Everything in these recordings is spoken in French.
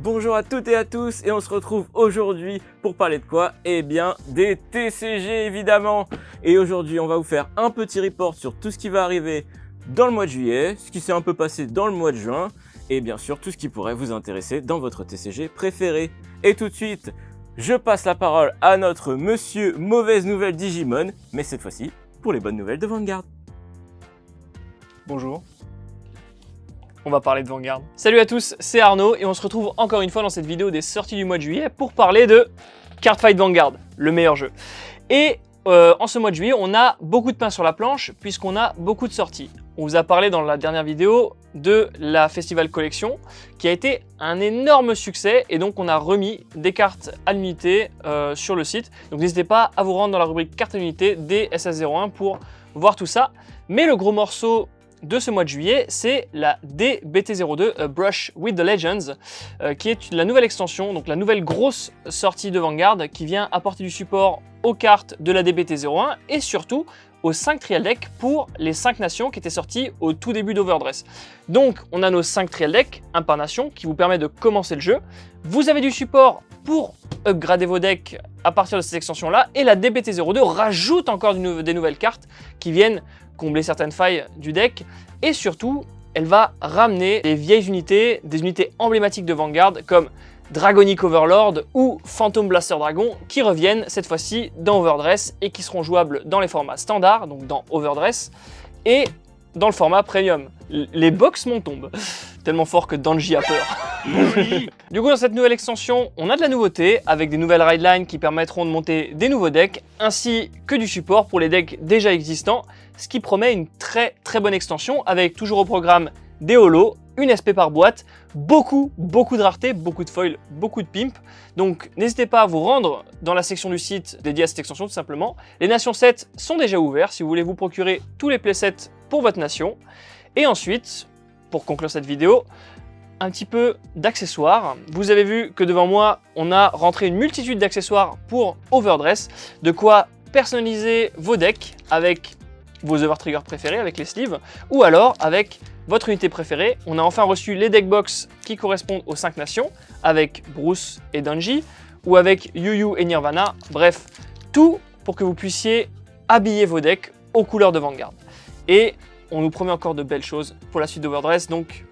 Bonjour à toutes et à tous et on se retrouve aujourd'hui pour parler de quoi? Eh bien des TCG évidemment. Et aujourd'hui on va vous faire un petit report sur tout ce qui va arriver dans le mois de juillet, ce qui s'est un peu passé dans le mois de juin et bien sûr tout ce qui pourrait vous intéresser dans votre TCG préféré. Et tout de suite, je passe la parole à notre monsieur Mauvaise Nouvelle Digimon, mais cette fois-ci pour les bonnes nouvelles de Vanguard. Bonjour. On va parler de Vanguard. Salut à tous, c'est Arnaud et on se retrouve encore une fois dans cette vidéo des sorties du mois de juillet pour parler de Cardfight Vanguard, le meilleur jeu. Et en ce mois de juillet, on a beaucoup de pain sur la planche puisqu'on a beaucoup de sorties. On vous a parlé dans la dernière vidéo de la Festival Collection qui a été un énorme succès et donc on a remis des cartes à l'unité sur le site. Donc n'hésitez pas à vous rendre dans la rubrique cartes à l'unité des SS01 pour voir tout ça. Mais le gros morceau de ce mois de juillet, c'est la DBT02 A Brush with the Legends, qui est la nouvelle extension, donc la nouvelle grosse sortie de Vanguard qui vient apporter du support aux cartes de la DBT01 et surtout aux 5 trial decks pour les 5 nations qui étaient sorties au tout début d'Overdress. Donc on a nos 5 trial decks, un par nation, qui vous permet de commencer le jeu. Vous avez du support pour upgrader vos decks à partir de cette extension-là, et la DBT02 rajoute encore des nouvelles cartes qui viennent combler certaines failles du deck, et surtout, elle va ramener des vieilles unités, des unités emblématiques de Vanguard, comme Dragonic Overlord ou Phantom Blaster Dragon, qui reviennent cette fois-ci dans Overdress, et qui seront jouables dans les formats standards, donc dans Overdress, et dans le format Premium. Les box m'en tombent, tellement fort que Danji a peur. Du coup, dans cette nouvelle extension, on a de la nouveauté, avec des nouvelles raidlines qui permettront de monter des nouveaux decks, ainsi que du support pour les decks déjà existants, ce qui promet une très bonne extension, avec toujours au programme des holos, une SP par boîte, beaucoup de raretés, beaucoup de foils, beaucoup de pimp. Donc n'hésitez pas à vous rendre dans la section du site dédiée à cette extension tout simplement. Les nations 7 sont déjà ouvertes si vous voulez vous procurer tous les playsets pour votre nation. Et ensuite, pour conclure cette vidéo, un petit peu d'accessoires. Vous avez vu que devant moi, on a rentré une multitude d'accessoires pour Overdress, de quoi personnaliser vos decks avec vos Overtrigger préférés, avec les sleeves, ou alors avec votre unité préférée. On a enfin reçu les deckbox qui correspondent aux 5 nations, avec Bruce et Danji, ou avec Yu et Nirvana, bref, tout pour que vous puissiez habiller vos decks aux couleurs de Vanguard. Et on nous promet encore de belles choses pour la suite d'Overdress, donc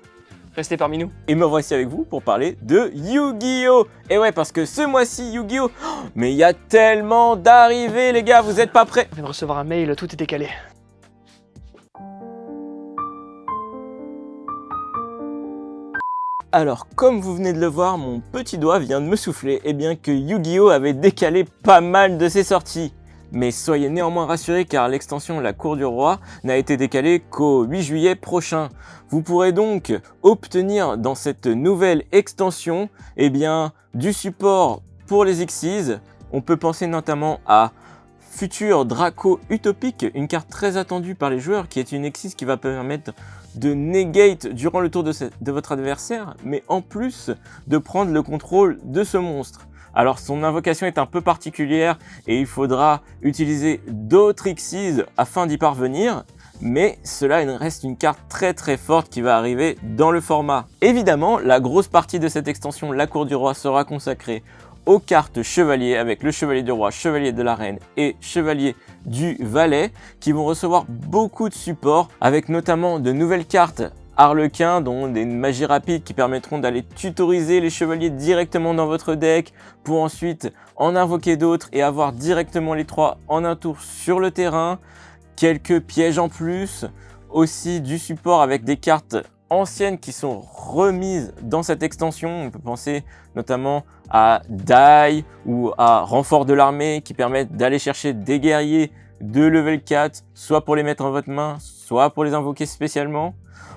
restez parmi nous. Et me voici avec vous pour parler de Yu-Gi-Oh! Et ouais, parce que ce mois-ci, Yu-Gi-Oh! Mais il y a tellement d'arrivées, les gars, vous êtes pas prêts? On vient de recevoir un mail, tout est décalé. Alors, comme vous venez de le voir, mon petit doigt vient de me souffler, et bien que Yu-Gi-Oh! Avait décalé pas mal de ses sorties. Mais soyez néanmoins rassurés car l'extension La Cour du Roi n'a été décalée qu'au 8 juillet prochain. Vous pourrez donc obtenir dans cette nouvelle extension du support pour les Xyz. On peut penser notamment à Futur Draco Utopique, une carte très attendue par les joueurs qui est une Xyz qui va permettre de negate durant le tour de votre adversaire, mais en plus de prendre le contrôle de ce monstre. Alors son invocation est un peu particulière et il faudra utiliser d'autres Xyz afin d'y parvenir, mais cela reste une carte très forte qui va arriver dans le format. Évidemment, la grosse partie de cette extension, la Cour du Roi, sera consacrée aux cartes chevaliers avec le Chevalier du Roi, Chevalier de la Reine et Chevalier du Valet qui vont recevoir beaucoup de support avec notamment de nouvelles cartes Harlequin, dont des magies rapides qui permettront d'aller tutoriser les chevaliers directement dans votre deck pour ensuite en invoquer d'autres et avoir directement les 3 en un tour sur le terrain. Quelques pièges en plus, aussi du support avec des cartes anciennes qui sont remises dans cette extension. On peut penser notamment à Die ou à Renfort de l'armée qui permettent d'aller chercher des guerriers de level 4, soit pour les mettre en votre main, soit pour les invoquer spécialement.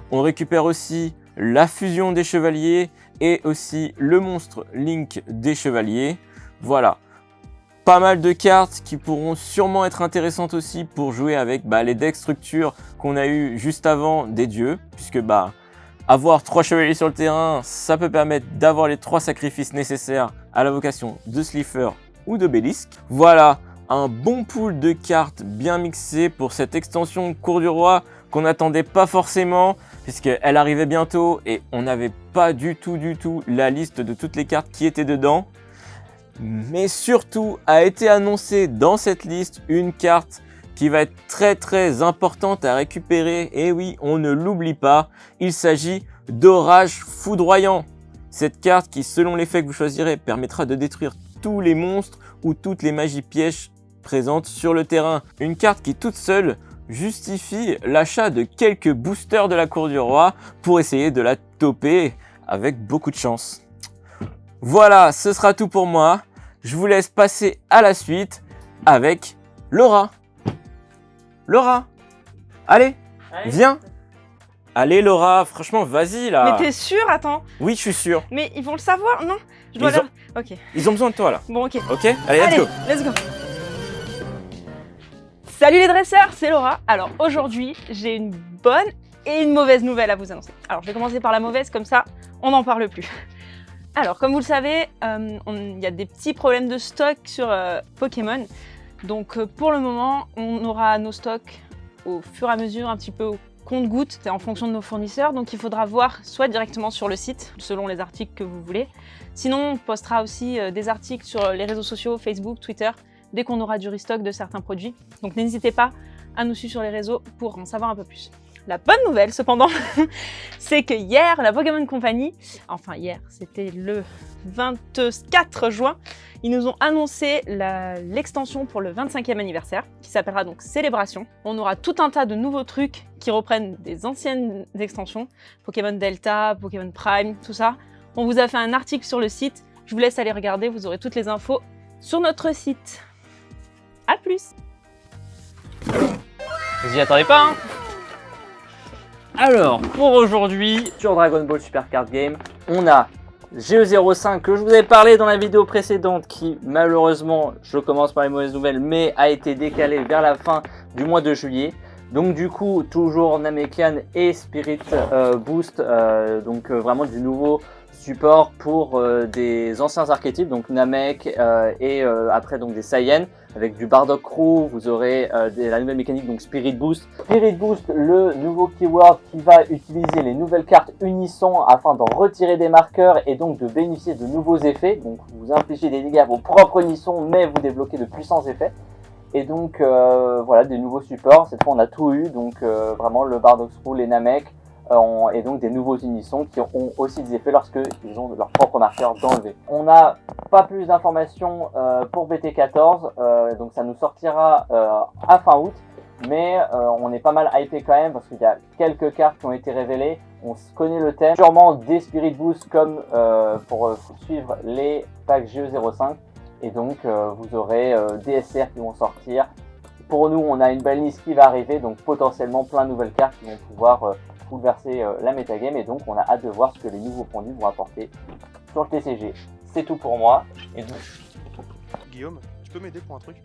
On récupère aussi la fusion des chevaliers et aussi le monstre Link des chevaliers. Voilà, pas mal de cartes qui pourront sûrement être intéressantes aussi pour jouer avec les decks structures qu'on a eu juste avant des dieux. Puisque avoir 3 chevaliers sur le terrain, ça peut permettre d'avoir les 3 sacrifices nécessaires à l'invocation de Slifer ou d'Obélisque. Voilà, un bon pool de cartes bien mixées pour cette extension Cour du Roi qu'on n'attendait pas forcément, puisqu'elle arrivait bientôt et on n'avait pas du tout la liste de toutes les cartes qui étaient dedans. Mais surtout a été annoncée dans cette liste une carte qui va être très importante à récupérer. Et oui, on ne l'oublie pas, il s'agit d'Orage Foudroyant. Cette carte qui, selon l'effet que vous choisirez, permettra de détruire tous les monstres ou toutes les magies pièges présentes sur le terrain. Une carte qui toute seule justifie l'achat de quelques boosters de la cour du roi pour essayer de la toper avec beaucoup de chance. Voilà, ce sera tout pour moi. Je vous laisse passer à la suite avec Laura. Laura, allez, viens. Allez Laura, franchement, vas-y là. Mais t'es sûr? Attends. Oui, je suis sûr. Mais ils vont le savoir, non? Je dois Ok. Ils ont besoin de toi là. Bon, ok. Ok, allez, let's go. Salut les dresseurs, c'est Laura. Alors aujourd'hui, j'ai une bonne et une mauvaise nouvelle à vous annoncer. Alors je vais commencer par la mauvaise, comme ça, on n'en parle plus. Alors comme vous le savez, il y a des petits problèmes de stock sur Pokémon. Donc pour le moment, on aura nos stocks au fur et à mesure, un petit peu au compte-gouttes, c'est en fonction de nos fournisseurs. Donc il faudra voir soit directement sur le site, selon les articles que vous voulez. Sinon, on postera aussi des articles sur les réseaux sociaux, Facebook, Twitter, dès qu'on aura du restock de certains produits. Donc n'hésitez pas à nous suivre sur les réseaux pour en savoir un peu plus. La bonne nouvelle cependant, c'est que hier, la Pokémon Company, enfin hier, c'était le 24 juin, ils nous ont annoncé l'extension pour le 25e anniversaire, qui s'appellera donc Célébration. On aura tout un tas de nouveaux trucs qui reprennent des anciennes extensions, Pokémon Delta, Pokémon Prime, tout ça. On vous a fait un article sur le site, je vous laisse aller regarder, vous aurez toutes les infos sur notre site. A plus. Vous y attendez pas, hein? Alors, pour aujourd'hui, sur Dragon Ball Super Card Game, on a GE05 que je vous avais parlé dans la vidéo précédente qui, malheureusement, je commence par les mauvaises nouvelles, mais a été décalé vers la fin du mois de juillet. Donc du coup, toujours Namekian et Spirit Boost, donc vraiment du nouveau support pour des anciens archétypes, donc Namek et après donc des Saiyan. Avec du Bardock Crew, vous aurez la nouvelle mécanique, donc Spirit Boost. Spirit Boost, le nouveau keyword qui va utiliser les nouvelles cartes Unisson afin d'en retirer des marqueurs et donc de bénéficier de nouveaux effets. Donc vous infligez des dégâts à vos propres Unisson, mais vous débloquez de puissants effets. Et donc voilà, des nouveaux supports. Cette fois on a tout eu, donc vraiment le Bardock Crew, les Namek, et donc des nouveaux Unissons qui ont aussi des effets lorsqu'ils ont leurs propres marqueurs dans le V. On n'a pas plus d'informations pour BT14, donc ça nous sortira à fin août, mais on est pas mal hypé quand même parce qu'il y a quelques cartes qui ont été révélées, on connaît le thème, sûrement des Spirit Boost comme pour suivre les packs GE05, et donc vous aurez des SR qui vont sortir. Pour nous, on a une belle liste qui va arriver, donc potentiellement plein de nouvelles cartes qui vont pouvoir bouleverser la metagame, et donc on a hâte de voir ce que les nouveaux produits vont apporter sur le TCG. C'est tout pour moi. Et donc... Guillaume, tu peux m'aider pour un truc?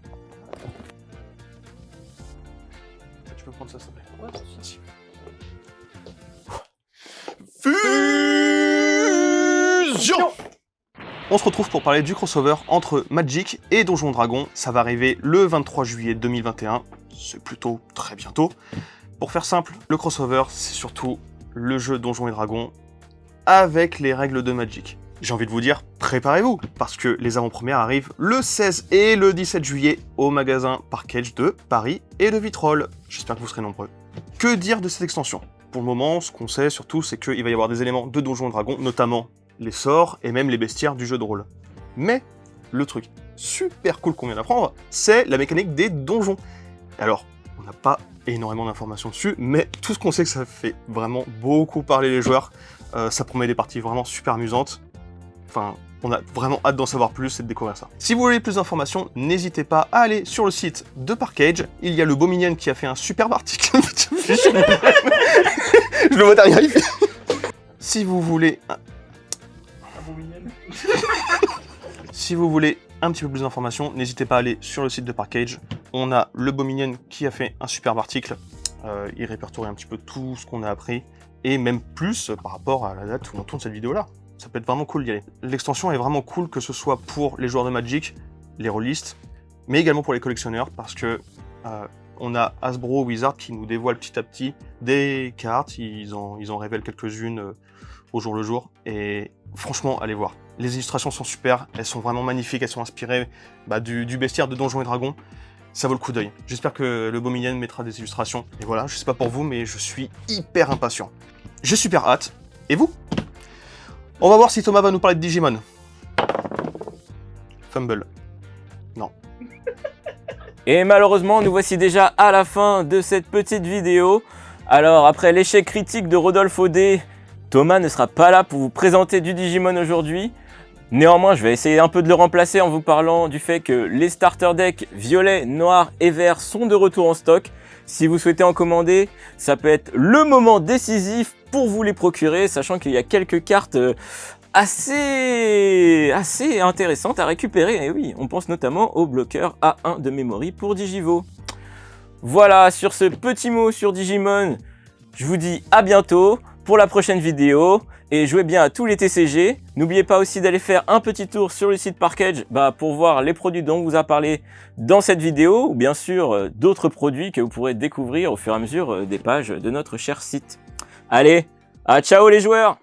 Tu peux prendre ça, s'il te plaît? Ouais, merci. Fusion! On se retrouve pour parler du crossover entre Magic et Donjons Dragons. Ça va arriver le 23 juillet 2021. C'est plutôt très bientôt. Pour faire simple, le crossover, c'est surtout le jeu Donjons et Dragons avec les règles de Magic. J'ai envie de vous dire, préparez-vous, parce que les avant-premières arrivent le 16 et le 17 juillet au magasin Parkage de Paris et de Vitrolles. J'espère que vous serez nombreux. Que dire de cette extension? Pour le moment, ce qu'on sait surtout, c'est qu'il va y avoir des éléments de Donjons et Dragons, notamment les sorts et même les bestiaires du jeu de rôle. Mais le truc super cool qu'on vient d'apprendre, c'est la mécanique des donjons. Alors, on n'a pas énormément d'informations dessus, mais tout ce qu'on sait, que ça fait vraiment beaucoup parler les joueurs. Ça promet des parties vraiment super amusantes. Enfin, on a vraiment hâte d'en savoir plus et de découvrir ça. Si vous voulez plus d'informations, n'hésitez pas à aller sur le site de Parkage. Il y a le beau Minion qui a fait un superbe article. Je le vois derrière. Si vous voulez... Si vous voulez un petit peu plus d'informations, n'hésitez pas à aller sur le site de Parkage. On a le beau Minion qui a fait un superbe article. Il répertorie un petit peu tout ce qu'on a appris, et même plus par rapport à la date où on tourne cette vidéo-là. Ça peut être vraiment cool d'y aller. L'extension est vraiment cool, que ce soit pour les joueurs de Magic, les rôlistes, mais également pour les collectionneurs, parce que On a Hasbro Wizard qui nous dévoile petit à petit des cartes. Ils en révèlent quelques-unes au jour le jour. Et franchement, allez voir. Les illustrations sont super, elles sont vraiment magnifiques, elles sont inspirées du bestiaire de Donjons et Dragons. Ça vaut le coup d'œil. J'espère que le beau Minion mettra des illustrations. Et voilà, je sais pas pour vous, mais je suis hyper impatient. J'ai super hâte. Et vous? On va voir si Thomas va nous parler de Digimon. Fumble. Non. Et malheureusement, nous voici déjà à la fin de cette petite vidéo. Alors, après l'échec critique de Rodolphe Audet, Thomas ne sera pas là pour vous présenter du Digimon aujourd'hui. Néanmoins, je vais essayer un peu de le remplacer en vous parlant du fait que les starter decks violet, noir et vert sont de retour en stock. Si vous souhaitez en commander, ça peut être le moment décisif pour vous les procurer, sachant qu'il y a quelques cartes assez intéressantes à récupérer. Et oui, on pense notamment au bloqueur A1 de Memory pour Digivo. Voilà, sur ce petit mot sur Digimon, je vous dis à bientôt pour la prochaine vidéo. Et jouez bien à tous les TCG. N'oubliez pas aussi d'aller faire un petit tour sur le site Parkage pour voir les produits dont on vous a parlé dans cette vidéo, ou bien sûr d'autres produits que vous pourrez découvrir au fur et à mesure des pages de notre cher site. Allez, à ciao les joueurs!